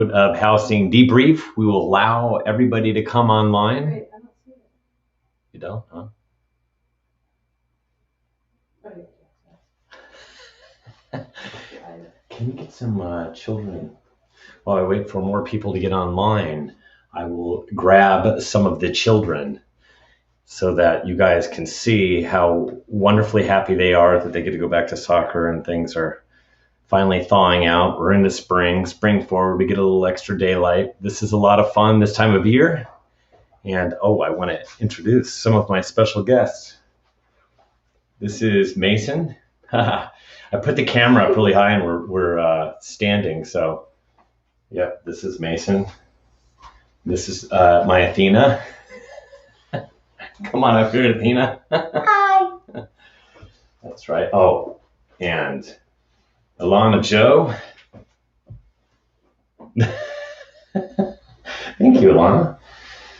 Of housing debrief. We will allow everybody to come online. Wait, I don't see it. You don't, huh? Okay. Can we get some children? While I wait for more people to get online, I will grab some of the children so that you guys can see how wonderfully happy they are that they get to go back to soccer and things are finally thawing out. We're into spring forward. We get a little extra daylight. This is a lot of fun this time of year. And I want to introduce some of my special guests. This is Mason. I put the camera up really high and we're standing. So, yep, this is Mason. This is my Athena. Come on up here, Athena. Hi. That's right. Oh, and Alana Joe. Thank you, Alana.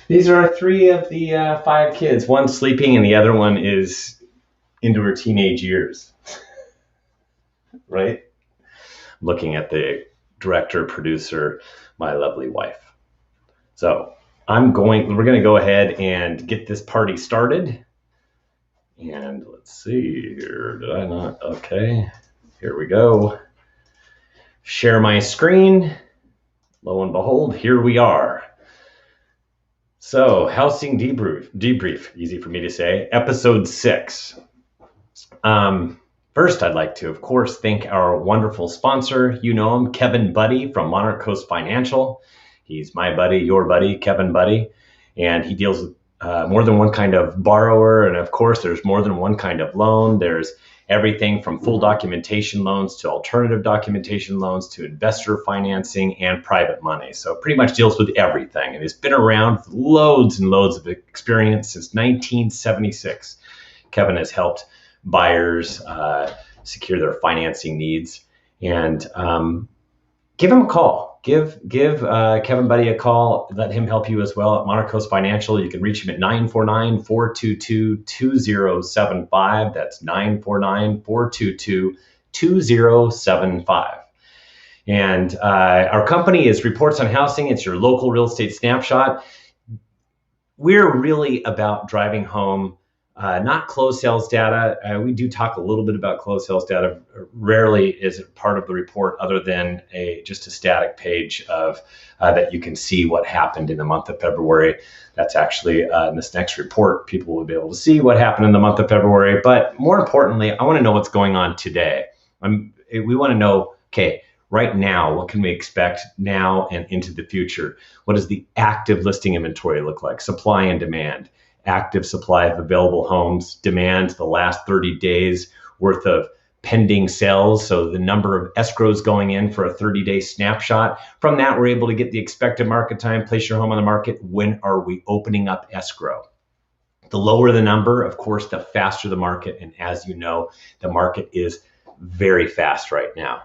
These are three of the five kids. One sleeping and the other one is into her teenage years. Right? Looking at the director, producer, my lovely wife. So we're going to go ahead and get this party started. And let's see here. Did I not? Okay. Here we go. Share my screen. Lo and behold, here we are. So, housing debrief, easy for me to say, episode 6. First, I'd like to, of course, thank our wonderful sponsor. You know him, Kevin Buddy from Monarch Coast Financial. He's my buddy, your buddy, Kevin Buddy, and he deals with more than one kind of borrower. And of course, there's more than one kind of loan. There's everything from full documentation loans to alternative documentation loans to investor financing and private money. So pretty much deals with everything. And he's been around with loads and loads of experience since 1976. Kevin has helped buyers secure their financing needs. And give him a call. Give Kevin Buddy a call. Let him help you as well at Monarch Coast Financial. You can reach him at 949-422-2075. That's 949-422-2075. And our company is Reports on Housing. It's your local real estate snapshot. We're really about driving home not closed sales data. We do talk a little bit about closed sales data. Rarely is it part of the report other than just a static page of that you can see what happened in the month of February. That's actually in this next report, people will be able to see what happened in the month of February. But more importantly, I want to know what's going on today. We want to know, okay, right now, what can we expect now and into the future? What does the active listing inventory look like? Supply and demand. Active supply of available homes, demand the last 30 days worth of pending sales. So the number of escrows going in for a 30-day snapshot. From that, we're able to get the expected market time, place your home on the market. When are we opening up escrow? The lower the number, of course, the faster the market. And as you know, the market is very fast right now.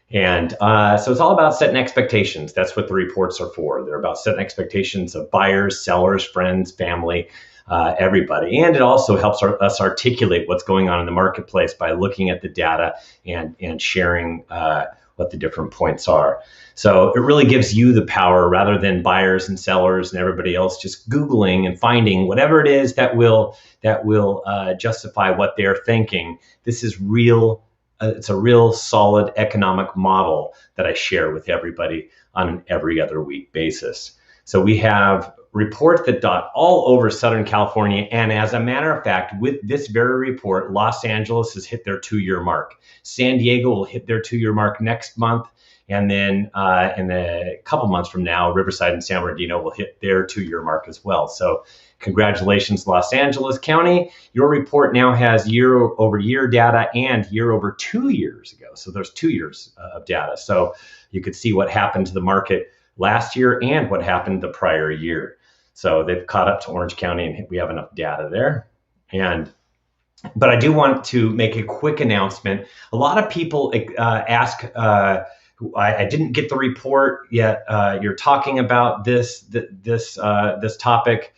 And so it's all about setting expectations. That's what the reports are for. They're about setting expectations of buyers, sellers, friends, family, everybody. And it also helps us articulate what's going on in the marketplace by looking at the data and sharing what the different points are. So it really gives you the power rather than buyers and sellers and everybody else just Googling and finding whatever it is that will justify what they're thinking. This is real. It's a real solid economic model that I share with everybody on an every other week basis. So we have reports that dot all over Southern California. And as a matter of fact, with this very report, Los Angeles has hit their 2-year mark. San Diego will hit their 2-year mark next month. And then in a couple months from now, Riverside and San Bernardino will hit their 2-year mark as well. So congratulations, Los Angeles County. Your report now has year-over-year data and year over 2 years ago. So there's 2 years of data. So you could see what happened to the market last year and what happened the prior year. So they've caught up to Orange County and we have enough data there. But I do want to make a quick announcement. A lot of people ask, I didn't get the report yet. You're talking about this topic,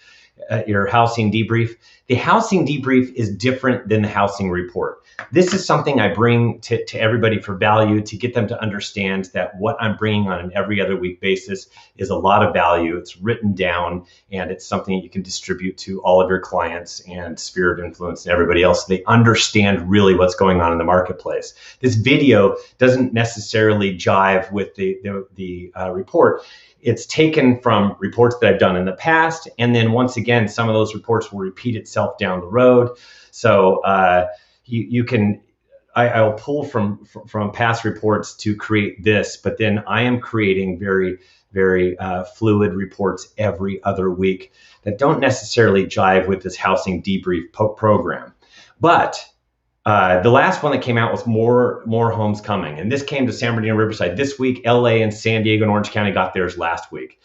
your housing debrief. The housing debrief is different than the housing report. This is something I bring to everybody for value, to get them to understand that what I'm bringing on an every other week basis is a lot of value. It's written down, and it's something that you can distribute to all of your clients and sphere of influence and everybody else, so they understand really what's going on in the marketplace. This video doesn't necessarily jive with the report. It's taken from reports that I've done in the past, and then once again, some of those reports will repeat itself down the road. So you can, I'll pull from past reports to create this, but then I am creating very fluid reports every other week that don't necessarily jive with this housing debrief program. But the last one that came out was more homes coming, and this came to San Bernardino Riverside this week. LA and San Diego and Orange County got theirs last week.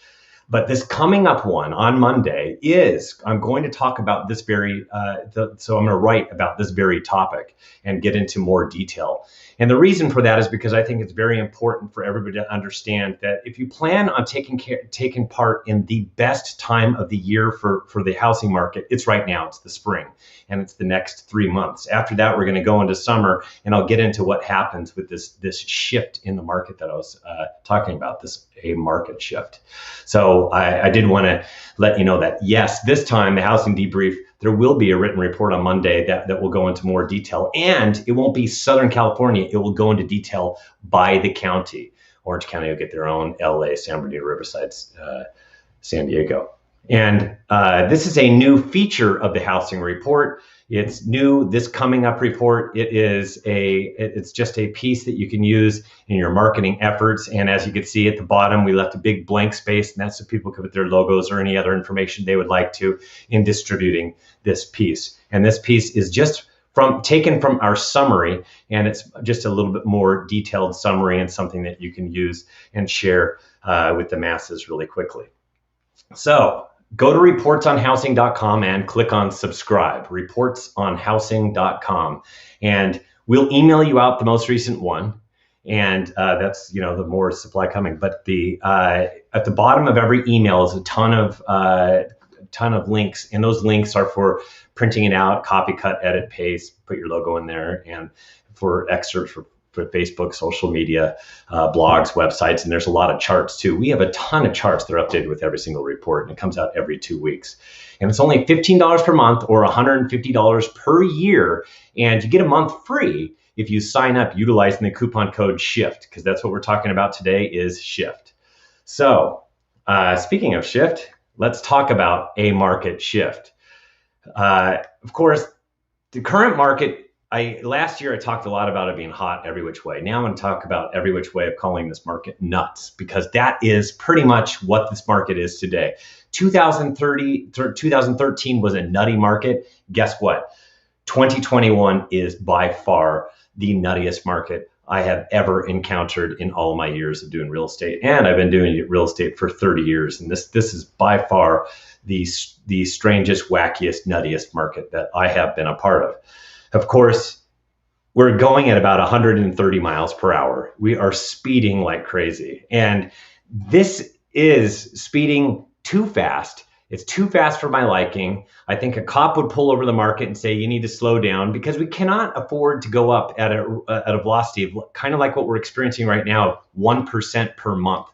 But this coming up one on Monday is, I'm going to talk about this very, so I'm going to write about this very topic and get into more detail. And the reason for that is because I think it's very important for everybody to understand that if you plan on taking part in the best time of the year for the housing market, it's right now. It's the spring, and it's the next 3 months. After that, we're going to go into summer, and I'll get into what happens with this shift in the market that I was talking about, a market shift. So I did want to let you know that, yes, this time the housing debrief, there will be a written report on Monday that will go into more detail, and it won't be Southern California. It will go into detail by the county. Orange County will get their own, LA, San Bernardino, Riverside, San Diego. And this is a new feature of the housing report. It's new, this coming up report. It's just a piece that you can use in your marketing efforts. And as you can see at the bottom, we left a big blank space, and that's so people can put their logos or any other information they would like to in distributing this piece. And this piece is just taken from our summary, and it's just a little bit more detailed summary and something that you can use and share with the masses really quickly. So go to reportsonhousing.com and click on subscribe, reportsonhousing.com, and we'll email you out the most recent one. And that's, the more supply coming. But at the bottom of every email is a ton of links, and those links are for printing it out, copy, cut, edit, paste, put your logo in there, and for excerpts for Facebook, social media, blogs, websites, and there's a lot of charts too. We have a ton of charts that are updated with every single report, and it comes out every 2 weeks. And it's only $15 per month or $150 per year, and you get a month free if you sign up utilizing the coupon code SHIFT, because that's what we're talking about today is SHIFT. So speaking of SHIFT, let's talk about a market shift. Of course, the current market, last year I talked a lot about it being hot every which way. Now I'm going to talk about every which way of calling this market nuts, because that is pretty much what this market is today. 2013 was a nutty market. Guess what? 2021 is by far the nuttiest market I have ever encountered in all my years of doing real estate. And I've been doing real estate for 30 years. And this is by far the strangest, wackiest, nuttiest market that I have been a part of. Of course, we're going at about 130 miles per hour. We are speeding like crazy. And this is speeding too fast. It's too fast for my liking. I think a cop would pull over the market and say, you need to slow down, because we cannot afford to go up at a velocity of kind of like what we're experiencing right now, 1% per month.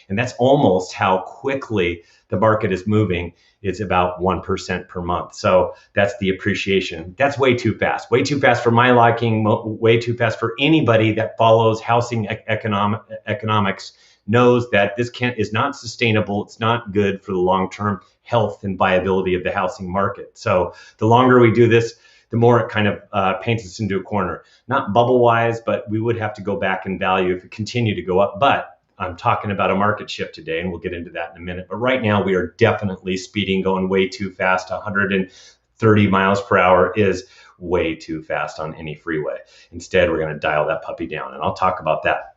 And that's almost how quickly the market is moving. It's about 1% per month. So that's the appreciation. That's way too fast for my liking, way too fast for anybody that follows housing economics, knows that this is not sustainable. It's not good for the long-term health and viability of the housing market. So the longer we do this, the more it kind of paints us into a corner. Not bubble-wise, but we would have to go back in value if it continued to go up. But I'm talking about a market shift today, and we'll get into that in a minute. But right now, we are definitely speeding, going way too fast. 130 miles per hour is way too fast on any freeway. Instead, we're going to dial that puppy down, and I'll talk about that.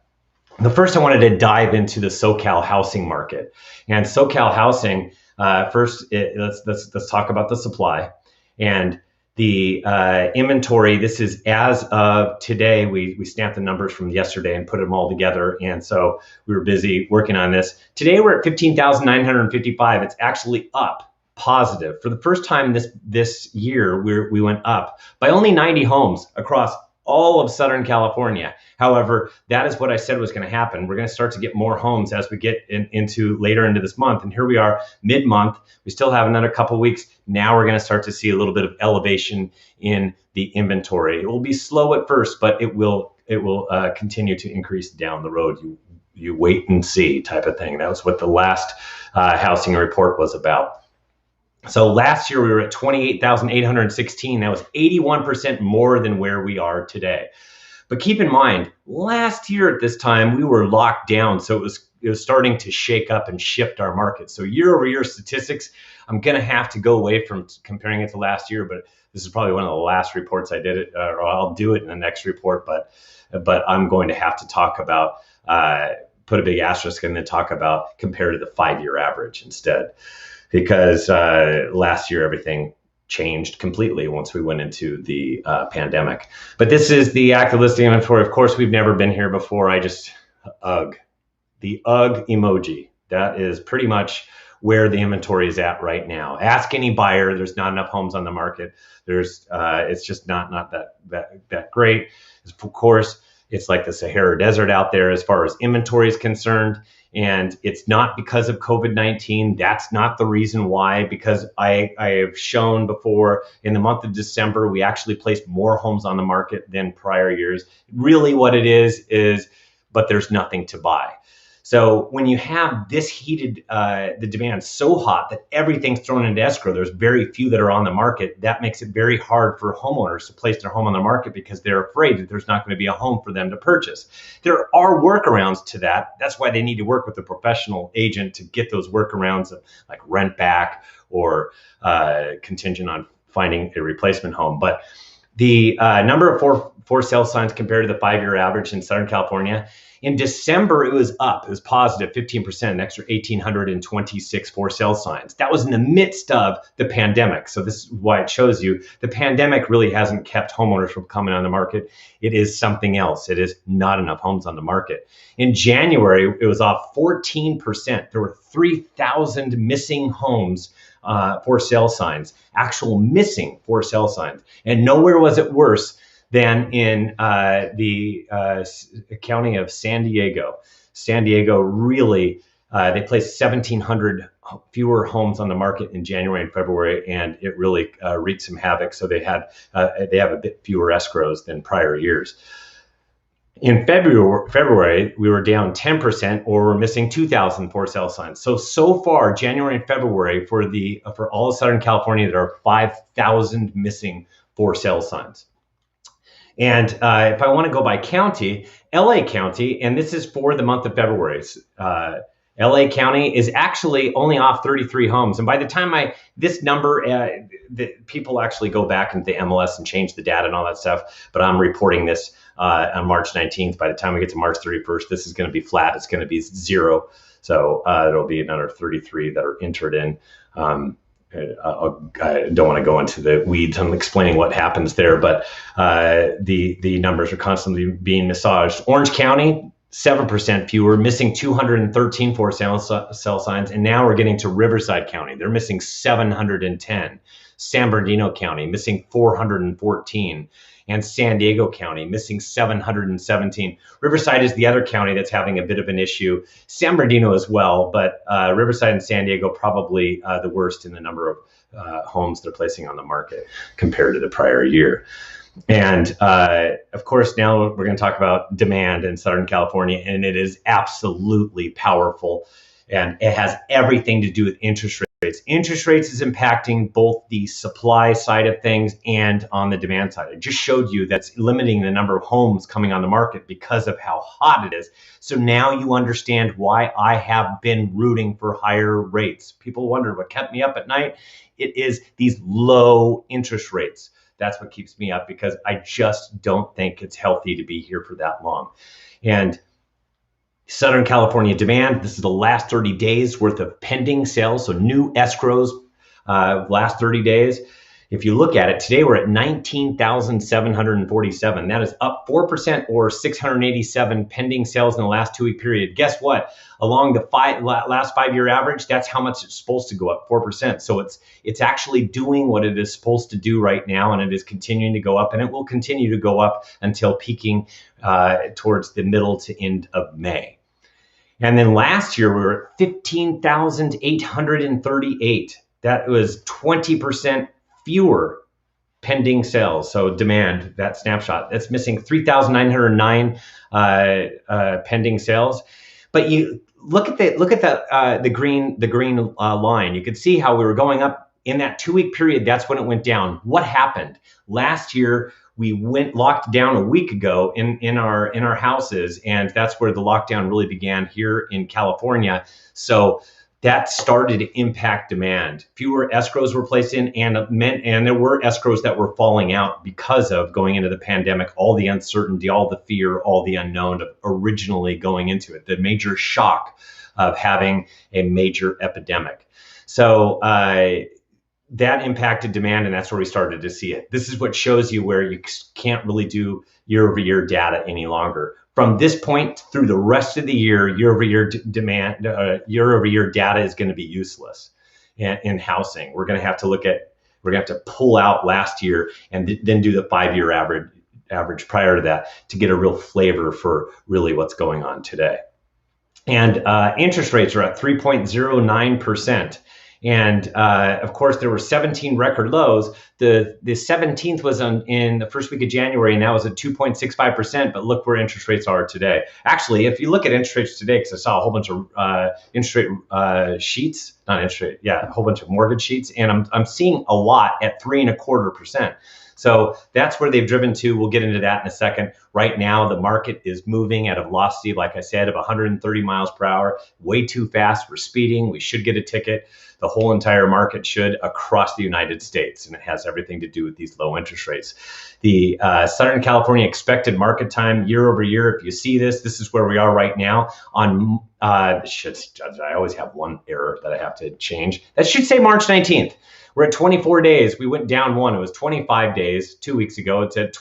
The first, I wanted to dive into the SoCal housing market. And SoCal housing, let's talk about the supply. And the inventory, this is as of today. We snapped the numbers from yesterday and put them all together. And so we were busy working on this. Today we're at 15,955. It's actually up positive. For the first time this year, we went up by only 90 homes across all of Southern California. However, that is what I said was going to happen. We're going to start to get more homes as we get into later into this month. And here we are mid-month. We still have another couple of weeks. Now we're going to start to see a little bit of elevation in the inventory. It will be slow at first, but it will continue to increase down the road. You wait and see type of thing. That was what the last housing report was about. So last year we were at 28,816. That was 81% more than where we are today. But keep in mind, last year at this time we were locked down, so it was starting to shake up and shift our market. So year over year statistics, I'm going to have to go away from comparing it to last year, but this is probably one of the last reports I did it, or I'll do it in the next report. But I'm going to have to talk about put a big asterisk and then talk about compared to the 5-year average instead. Because last year everything changed completely once we went into the pandemic. But this is the active listing inventory. Of course, we've never been here before. The UGG emoji. That is pretty much where the inventory is at right now. Ask any buyer. There's not enough homes on the market. It's just not that great. Of course, it's like the Sahara Desert out there as far as inventory is concerned. And it's not because of COVID-19. That's not the reason why, because I have shown before in the month of December, we actually placed more homes on the market than prior years. Really what it is, but there's nothing to buy. So when you have this heated, the demand so hot that everything's thrown into escrow, there's very few that are on the market. That makes it very hard for homeowners to place their home on the market because they're afraid that there's not going to be a home for them to purchase. There are workarounds to that. That's why they need to work with a professional agent to get those workarounds of like rent back or contingent on finding a replacement home. But the number of for sale signs compared to the 5-year average in Southern California, in December, it was up. It was positive 15%, an extra 1,826 for sale signs. That was in the midst of the pandemic. So this is why it shows you the pandemic really hasn't kept homeowners from coming on the market. It is something else. It is not enough homes on the market. In January, it was off 14%. There were 3,000 missing homes for sale signs, actual missing for sale signs. And nowhere was it worse than in the county of San Diego. San Diego really, they placed 1,700 fewer homes on the market in January and February, and it really wreaked some havoc. So they have a bit fewer escrows than prior years. In February, we were down 10%, or we're missing 2,000 for sale signs. So far, January and February for all of Southern California, there are 5,000 missing for sale signs. And if I want to go by county, LA County, and this is for the month of February, LA County is actually only off 33 homes. And by the time this number, people actually go back into the MLS and change the data and all that stuff. But I'm reporting this on March 19th. By the time we get to March 31st, this is going to be flat. It's going to be 0. So there'll be another 33 that are entered in. I don't want to go into the weeds on explaining what happens there, but the numbers are constantly being massaged. Orange County, 7% fewer, missing 213 for sale signs, and now we're getting to Riverside County. They're missing 710. San Bernardino County, missing 414. And San Diego County, missing 717. Riverside is the other county that's having a bit of an issue. San Bernardino as well, but Riverside and San Diego probably the worst in the number of homes they're placing on the market compared to the prior year. And of course, now we're going to talk about demand in Southern California, and it is absolutely powerful. And it has everything to do with interest rates. Interest rates is impacting both the supply side of things and on the demand side. I just showed you that's limiting the number of homes coming on the market because of how hot it is. So now you understand why I have been rooting for higher rates. People wonder what kept me up at night. It is these low interest rates. That's what keeps me up, because I just don't think it's healthy to be here for that long. And Southern California demand, this is the last 30 days worth of pending sales, so new escrows last 30 days. If you look at it, today we're at 19,747. That is up 4% or 687 pending sales in the last 2-week period. Guess what? Along the last 5-year average, that's how much it's supposed to go up, 4%. So it's actually doing what it is supposed to do right now, and it is continuing to go up, and it will continue to go up until peaking towards the middle to end of May. And then last year we were at 15,838. That was 20% fewer pending sales. So demand, that snapshot, that's missing 3,909 pending sales. But you look at the green line. You could see how we were going up in that 2-week period. That's when it went down. What happened last year? We went locked down a week ago in our houses, and that's where the lockdown really began here in California. So that started to impact demand. Fewer escrows were placed in, and there were escrows that were falling out because of going into the pandemic, all the uncertainty, all the fear, all the unknown of originally going into it, the major shock of having a major epidemic. So that impacted demand, and that's where we started to see it. This is what shows you where you can't really do year-over-year data any longer. From this point through the rest of the year, year-over-year demand, year-over-year data is going to be useless in housing. We're going to have to pull out last year and then do the 5-year average prior to that to get a real flavor for really what's going on today. And interest rates are at 3.09%. And of course, there were 17 record lows. The 17th was in the first week of January, and that was at 2.65%. But look where interest rates are today. Actually, if you look at interest rates today, because I saw a whole bunch of interest rate sheets, not interest rate, yeah, a whole bunch of mortgage sheets, and I'm seeing a lot at 3.25%. So that's where they've driven to. We'll get into that in a second. Right now, the market is moving at a velocity, like I said, of 130 miles per hour, way too fast. We're speeding. We should get a ticket. The whole entire market should across the United States, and it has everything to do with these low interest rates. The Southern California expected market time year over year, if you see this is where we are right now on, I always have one error that I have to change. That should say March 19th. We're at 24 days. We went down one. It was 25 days 2 weeks ago. It's at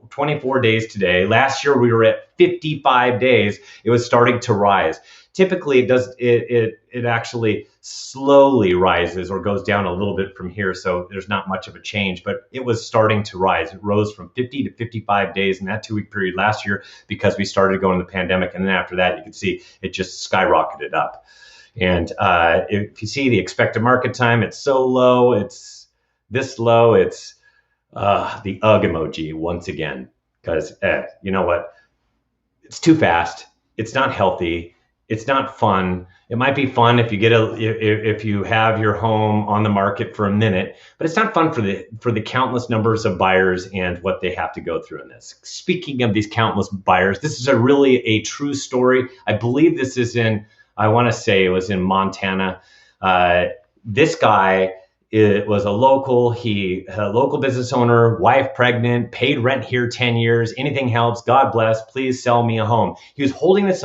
24 days today. Last year, we were at 55 days. It was starting to rise. Typically, it actually slowly rises or goes down a little bit from here. So there's not much of a change, but it was starting to rise. It rose from 50 to 55 days in that 2-week period last year because we started going to the pandemic. And then after that, you can see it just skyrocketed up. And if you see the expected market time, it's so low, it's this low, it's the UGG emoji once again, because you know what? It's too fast. It's not healthy. It's not fun. It might be fun if you if you have your home on the market for a minute, but it's not fun for the countless numbers of buyers and what they have to go through in this. Speaking of these countless buyers, this is really a true story. I believe this is I want to say it was in Montana. This guy was a local business owner, wife pregnant, paid rent here 10 years. Anything helps. God bless. Please sell me a home. He was holding this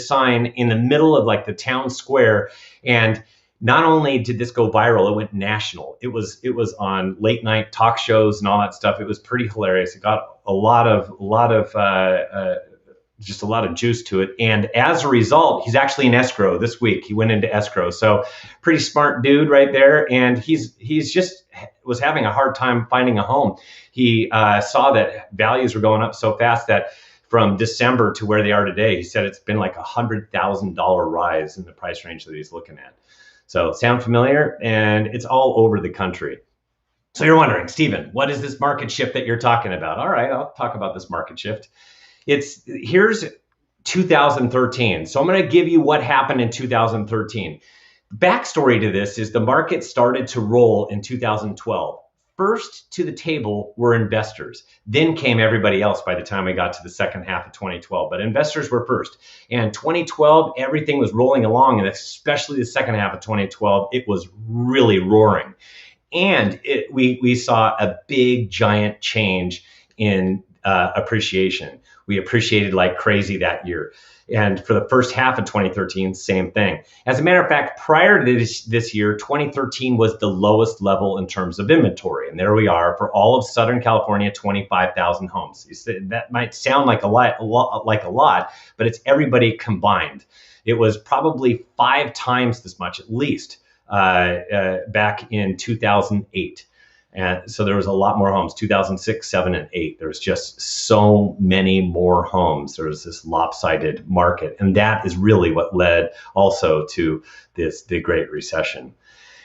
sign in the middle of like the town square. And not only did this go viral, it went national. It was on late night talk shows and all that stuff. It was pretty hilarious. It got a lot of juice to it. And as a result, he's actually in escrow this week. He went into escrow. So pretty smart dude right there. And he's just was having a hard time finding a home. He saw that values were going up so fast that from December to where they are today, he said it's been like $100,000 rise in the price range that he's looking at. So sound familiar? And it's all over the country. So you're wondering, Stephen, what is this market shift that you're talking about? All right, I'll talk about this market shift. Here's 2013. So I'm going to give you what happened in 2013. Backstory to this is the market started to roll in 2012. First to the table were investors. Then came everybody else by the time we got to the second half of 2012. But investors were first. And 2012, everything was rolling along. And especially the second half of 2012, it was really roaring. And we saw a big, giant change in appreciation. We appreciated like crazy that year. And for the first half of 2013, same thing. As a matter of fact, prior to this year, 2013 was the lowest level in terms of inventory. And there we are for all of Southern California, 25,000 homes. That might sound like a lot, but it's everybody combined. It was probably 5 times this much, at least, back in 2008. And so there was a lot more homes, 2006, 7, and 8. There's just so many more homes. There was this lopsided market. And that is really what led also to the Great Recession.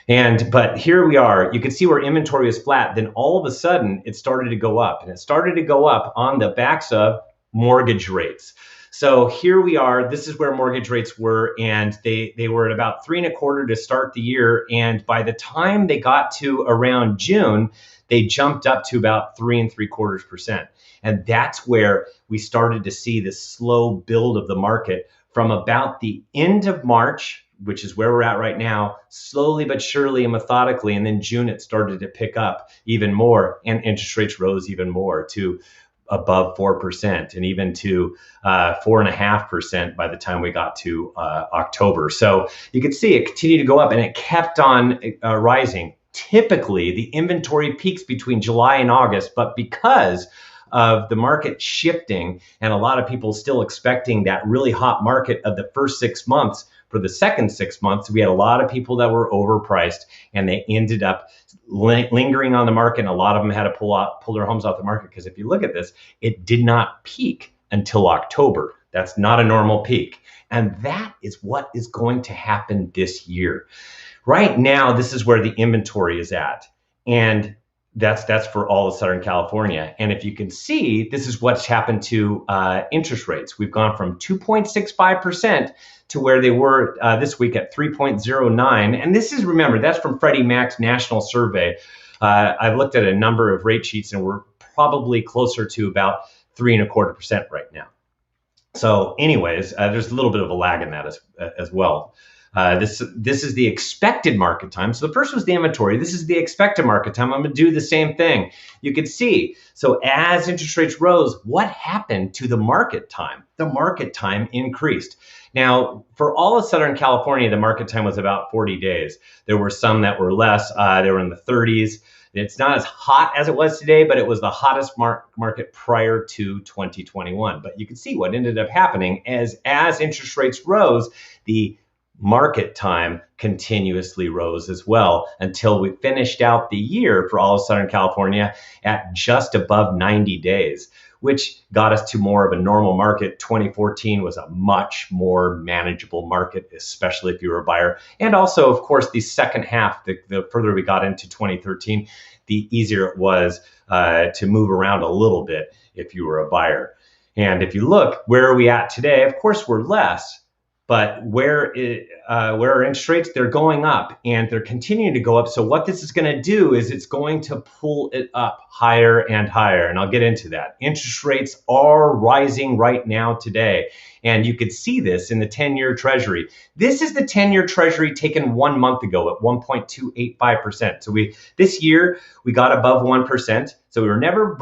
But here we are. You can see where inventory is flat. Then all of a sudden, it started to go up. And it started to go up on the backs of mortgage rates. So here we are. This is where mortgage rates were, and they were at about 3.25% to start the year. And by the time they got to around June, they jumped up to about 3.75%. And that's where we started to see this slow build of the market from about the end of March, which is where we're at right now, slowly but surely and methodically. And then June, it started to pick up even more, and interest rates rose even more to above 4% and even to 4.5% by the time we got to October. So you could see it continued to go up, and it kept on rising. Typically, the inventory peaks between July and August, but because of the market shifting and a lot of people still expecting that really hot market of the first 6 months, for the second 6 months, we had a lot of people that were overpriced, and they ended up lingering on the market. And a lot of them had to pull their homes off the market, because if you look at this, it did not peak until October. That's not a normal peak. And that is what is going to happen this year. Right now, this is where the inventory is at. And that's for all of Southern California. And if you can see, this is what's happened to interest rates. We've gone from 2.65% to where they were this week at 3.09. And this is, remember, that's from Freddie Mac's national survey. I've looked at a number of rate sheets, and we're probably closer to about 3.25% right now. So anyways, there's a little bit of a lag in that as well. This is the expected market time. So the first was the inventory. This is the expected market time. I'm going to do the same thing. You can see, so as interest rates rose, what happened to the market time? The market time increased. Now, for all of Southern California, the market time was about 40 days. There were some that were less. They were in the 30s. It's not as hot as it was today, but it was the hottest market prior to 2021. But you can see what ended up happening as interest rates rose, the market time continuously rose as well, until we finished out the year for all of Southern California at just above 90 days, which got us to more of a normal market. 2014 was a much more manageable market, especially if you were a buyer. And also, of course, the second half, the further we got into 2013, the easier it was to move around a little bit if you were a buyer. And if you look, where are we at today? Of course, we're less. But where are interest rates? They're going up, and they're continuing to go up. So what this is going to do is it's going to pull it up higher and higher. And I'll get into that. Interest rates are rising right now today. And you could see this in the 10-year Treasury. This is the 10-year Treasury taken 1 month ago at 1.285%. So this year we got above 1%. So we were never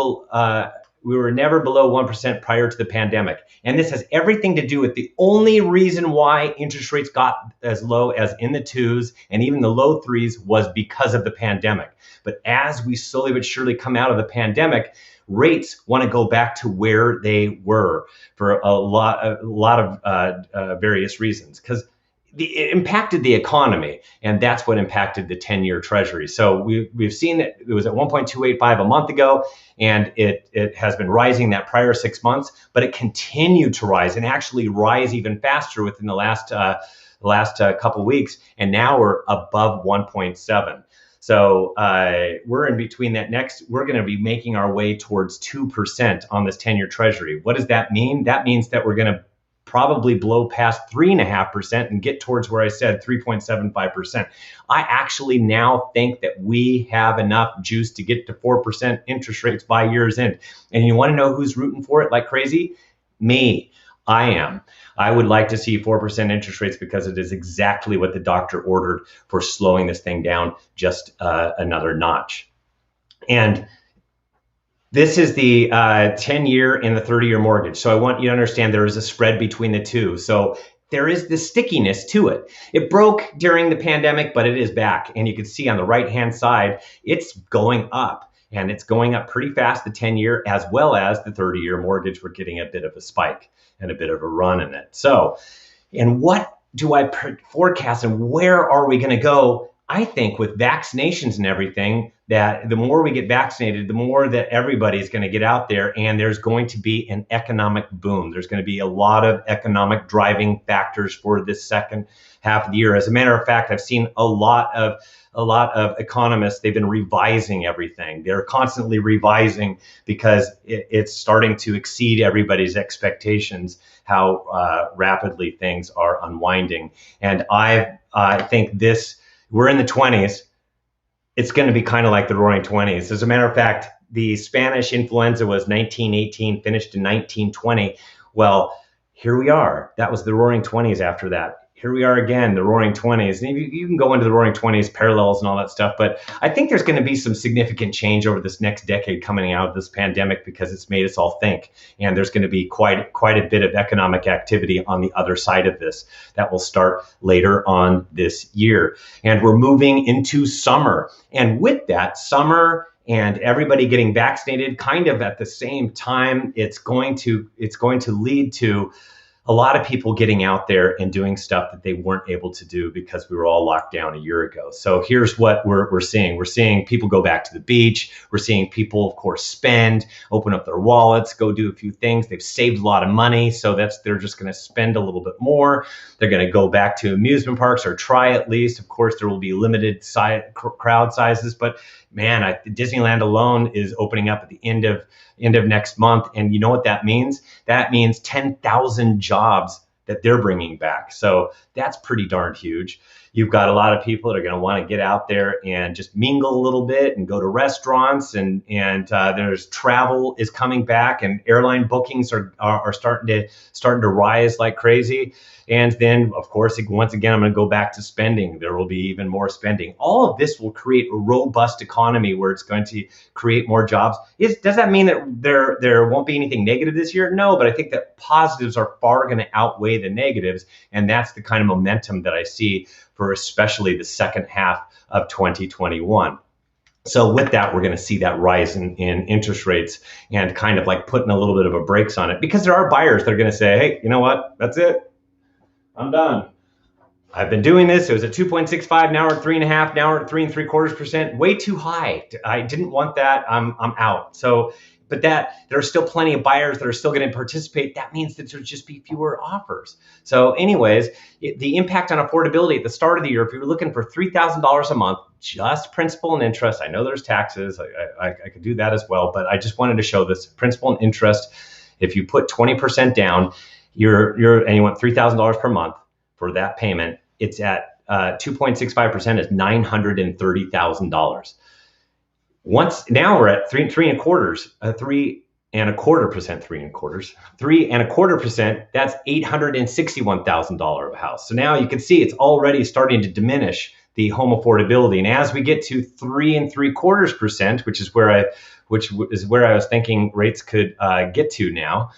below 1% prior to the pandemic. And this has everything to do with the only reason why interest rates got as low as in the 2s and even the low 3s was because of the pandemic. But as we slowly but surely come out of the pandemic, rates want to go back to where they were for a lot of various reasons, because it impacted the economy, and that's what impacted the 10-year Treasury. So we've seen that it was at 1.285 a month ago, and it has been rising that prior 6 months, but it continued to rise and actually rise even faster within the last couple of weeks, and now we're above 1.7. So we're in between that we're going to be making our way towards 2% on this 10-year Treasury. What does that mean? That means that we're going to probably blow past 3.5% and get towards where I said 3.75%. I actually now think that we have enough juice to get to 4% interest rates by year's end. And you want to know who's rooting for it like crazy? Me. I am. I would like to see 4% interest rates, because it is exactly what the doctor ordered for slowing this thing down just another notch. And This is the 10-year and the 30-year mortgage. So I want you to understand there is a spread between the two. So there is the stickiness to it. It broke during the pandemic, but it is back. And you can see on the right-hand side, it's going up. And it's going up pretty fast, the 10-year as well as the 30-year mortgage. We're getting a bit of a spike and a bit of a run in it. So, and what do I forecast and where are we going to go? I think with vaccinations and everything, that the more we get vaccinated, the more that everybody's going to get out there, and there's going to be an economic boom. There's going to be a lot of economic driving factors for this second half of the year. As a matter of fact, I've seen a lot of economists, they've been revising everything. They're constantly revising because it's starting to exceed everybody's expectations, how rapidly things are unwinding. And I think we're in the 20s. It's going to be kind of like the Roaring 20s. As a matter of fact, the Spanish influenza was 1918, finished in 1920. Well, here we are. That was the Roaring 20s after that. Here we are again, the Roaring 20s. And you can go into the Roaring 20s, parallels and all that stuff, but I think there's going to be some significant change over this next decade coming out of this pandemic because it's made us all think. And there's going to be quite a bit of economic activity on the other side of this that will start later on this year. And we're moving into summer. And with that, summer and everybody getting vaccinated kind of at the same time, it's going to lead to a lot of people getting out there and doing stuff that they weren't able to do because we were all locked down a year ago. So here's what we're seeing. We're seeing people go back to the beach. We're seeing people, of course, spend, open up their wallets, go do a few things. They've saved a lot of money, so they're just going to spend a little bit more. They're going to go back to amusement parks or try at least. Of course, there will be limited crowd sizes, but man, Disneyland alone is opening up at the end of next month. And you know what that means? That means 10,000 jobs that they're bringing back. So that's pretty darn huge. You've got a lot of people that are going to want to get out there and just mingle a little bit and go to restaurants, and there's travel is coming back, and airline bookings are starting to rise like crazy. And then, of course, once again, I'm going to go back to spending. There will be even more spending. All of this will create a robust economy where it's going to create more jobs. Does that mean that there won't be anything negative this year? No, but I think that positives are far going to outweigh the negatives, and that's the kind of momentum that I see for especially the second half of 2021. So with that, we're going to see that rise in interest rates and kind of like putting a little bit of a brakes on it, because there are buyers that are going to say, hey, you know what? That's it. I'm done. I've been doing this. It was at 2.65. Now we're at 3.5. Now we're at 3.75%. Way too high. I didn't want that. I'm out. So, but there are still plenty of buyers that are still going to participate. That means that there'll just be fewer offers. So anyways, the impact on affordability at the start of the year, if you're looking for $3,000 a month, just principal and interest. I know there's taxes. I could do that as well, but I just wanted to show this principal and interest. If you put 20% down, and you want $3,000 per month for that payment, it's at 2.65% is $930,000. Now we're at 3.25%. That's $861,000 of a house. So now you can see it's already starting to diminish the home affordability. And as we get to 3.75%, which is where I was thinking rates could get to now,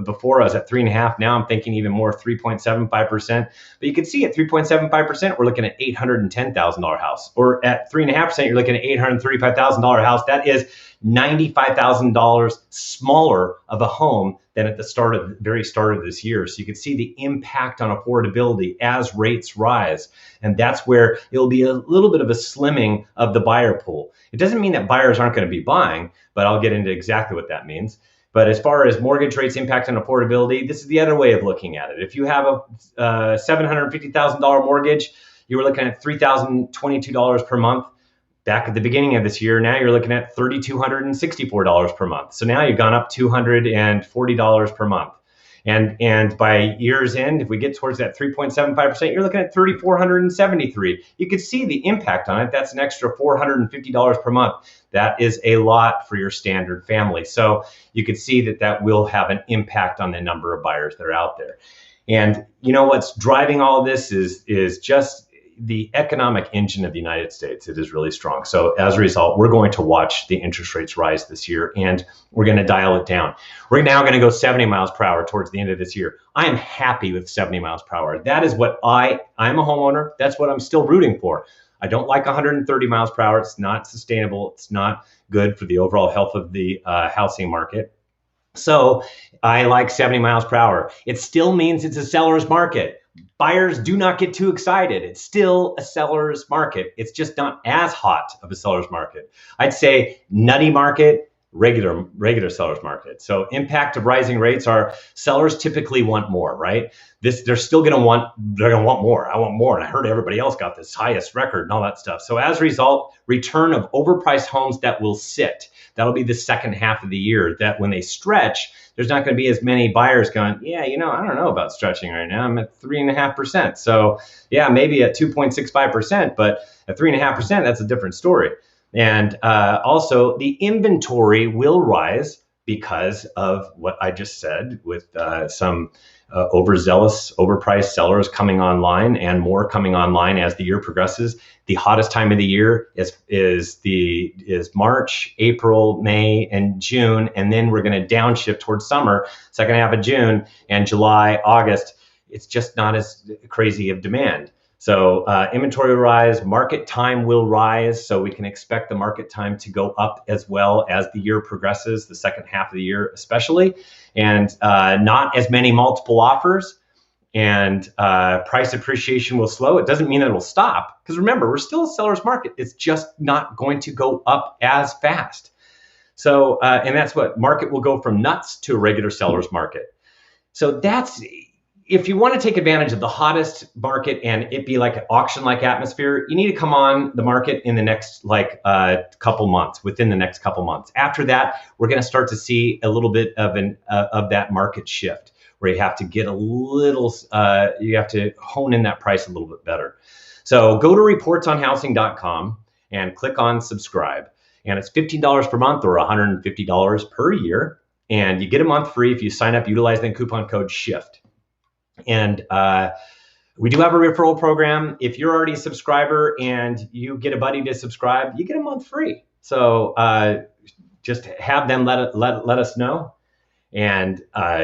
before I was at 3.5. Now I'm thinking even more, 3.75%. But you can see at 3.75%, we're looking at $810,000 house. Or at 3.5%, you're looking at $835,000 house. That is $95,000 smaller of a home than at the very start of this year. So you can see the impact on affordability as rates rise. And that's where it'll be a little bit of a slimming of the buyer pool. It doesn't mean that buyers aren't going to be buying, but I'll get into exactly what that means. But as far as mortgage rates impact on affordability, this is the other way of looking at it. If you have a $750,000 mortgage, you were looking at $3,022 per month back at the beginning of this year. Now you're looking at $3,264 per month. So now you've gone up $240 per month. And by year's end, if we get towards that 3.75%, you're looking at $3,473. You can see the impact on it. That's an extra $450 per month. That is a lot for your standard family. So you can see that will have an impact on the number of buyers that are out there. And you know what's driving all of this is just the economic engine of the United States, it is really strong. So as a result, we're going to watch the interest rates rise this year, and we're going to dial it down. We're now going to go 70 miles per hour towards the end of this year. I am happy with 70 miles per hour. That is what I'm a homeowner. That's what I'm still rooting for. I don't like 130 miles per hour. It's not sustainable. It's not good for the overall health of the housing market. So I like 70 miles per hour. It still means it's a seller's market. Buyers do not get too excited. It's still a seller's market. It's just not as hot of a seller's market. I'd say nutty market, regular seller's market. So impact of rising rates are sellers typically want more, right? They're gonna want more. I want more. And I heard everybody else got this highest record and all that stuff. So as a result, return of overpriced homes that will sit. That'll be the second half of the year, that when they stretch, there's not going to be as many buyers going, yeah, I don't know about stretching right now. I'm at 3.5%. So yeah, maybe at 2.65%, but at 3.5%, that's a different story. And also the inventory will rise because of what I just said, with some overzealous, overpriced sellers coming online and more coming online as the year progresses. The hottest time of the year is March, April, May, and June, and then we're going to downshift towards summer, second half of June, and July, August. It's just not as crazy of demand. So inventory will rise, market time will rise, so we can expect the market time to go up as well as the year progresses, the second half of the year especially, and not as many multiple offers, and price appreciation will slow. It doesn't mean that it will stop, because remember, we're still a seller's market. It's just not going to go up as fast. So, and that's what market will go from nuts to a regular seller's market. So that's, if you want to take advantage of the hottest market and it be like an auction-like atmosphere, you need to come on the market in the next couple months, within the next couple months. After that, we're going to start to see a little bit of that market shift, where you have to get you have to hone in that price a little bit better. So go to reportsonhousing.com and click on subscribe. And it's $15 per month or $150 per year. And you get a month free if you sign up utilizing the coupon code SHIFT. And we do have a referral program. If you're already a subscriber and you get a buddy to subscribe, you get a month free. So just have them let us know. And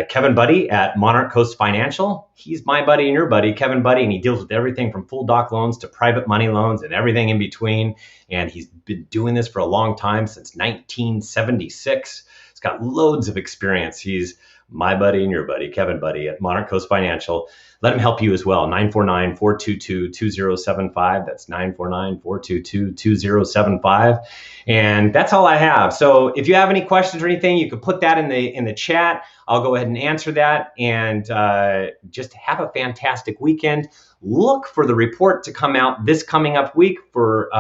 Kevin Buddy at Monarch Coast Financial, he's my buddy and your buddy, Kevin Buddy, and he deals with everything from full doc loans to private money loans and everything in between. And he's been doing this for a long time, since 1976. He's got loads of experience. He's my buddy and your buddy, Kevin Buddy at Monarch Coast Financial. Let him help you as well. 949-422-2075. That's 949-422-2075. And that's all I have. So if you have any questions or anything, you can put that in the chat. I'll go ahead and answer that. And just have a fantastic weekend. Look for the report to come out this coming up week for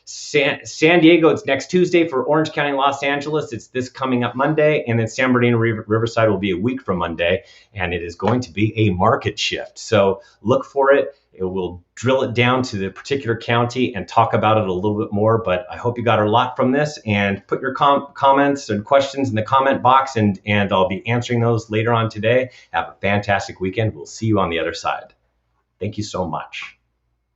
San Diego. It's next Tuesday. For Orange County and Los Angeles, it's this coming up Monday. And then San Bernardino Riverside will be a week from Monday. And it is going to be a market shift. So look for it. It will drill it down to the particular county and talk about it a little bit more. But I hope you got a lot from this, and put your comments and questions in the comment box, and I'll be answering those later on today. Have a fantastic weekend. We'll see you on the other side. Thank you so much.